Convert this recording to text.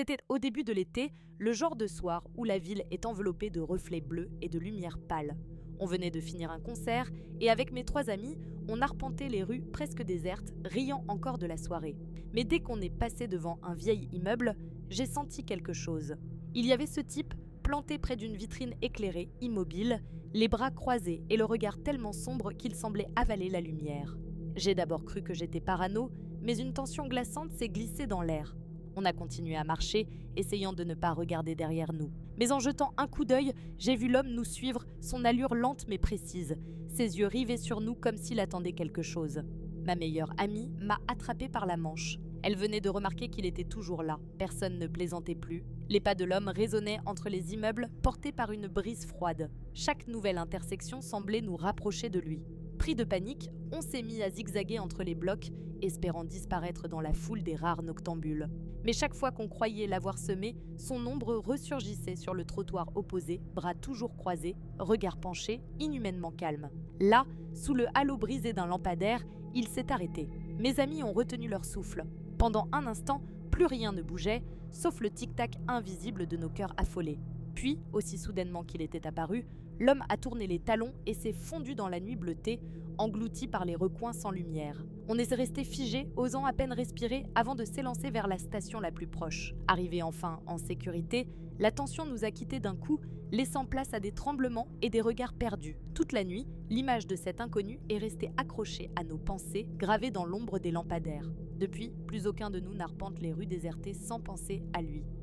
C'était au début de l'été, le genre de soir où la ville est enveloppée de reflets bleus et de lumière pâle. On venait de finir un concert et avec mes 3 amis, on arpentait les rues presque désertes, riant encore de la soirée. Mais dès qu'on est passé devant un vieil immeuble, j'ai senti quelque chose. Il y avait ce type planté près d'une vitrine éclairée, immobile, les bras croisés et le regard tellement sombre qu'il semblait avaler la lumière. J'ai d'abord cru que j'étais parano, mais une tension glaçante s'est glissée dans l'air. On a continué à marcher, essayant de ne pas regarder derrière nous. Mais en jetant un coup d'œil, j'ai vu l'homme nous suivre, son allure lente mais précise, ses yeux rivés sur nous comme s'il attendait quelque chose. Ma meilleure amie m'a attrapée par la manche. Elle venait de remarquer qu'il était toujours là. Personne ne plaisantait plus. Les pas de l'homme résonnaient entre les immeubles, portés par une brise froide. Chaque nouvelle intersection semblait nous rapprocher de lui. Pris de panique, on s'est mis à zigzaguer entre les blocs, espérant disparaître dans la foule des rares noctambules. Mais chaque fois qu'on croyait l'avoir semé, son ombre ressurgissait sur le trottoir opposé, bras toujours croisés, regard penché, inhumainement calme. Là, sous le halo brisé d'un lampadaire, il s'est arrêté. Mes amis ont retenu leur souffle. Pendant un instant, plus rien ne bougeait, sauf le tic-tac invisible de nos cœurs affolés. Puis, aussi soudainement qu'il était apparu, l'homme a tourné les talons et s'est fondu dans la nuit bleutée, englouti par les recoins sans lumière. On est resté figé, osant à peine respirer avant de s'élancer vers la station la plus proche. Arrivés enfin en sécurité, la tension nous a quittés d'un coup, laissant place à des tremblements et des regards perdus. Toute la nuit, l'image de cet inconnu est restée accrochée à nos pensées, gravée dans l'ombre des lampadaires. Depuis, plus aucun de nous n'arpente les rues désertées sans penser à lui.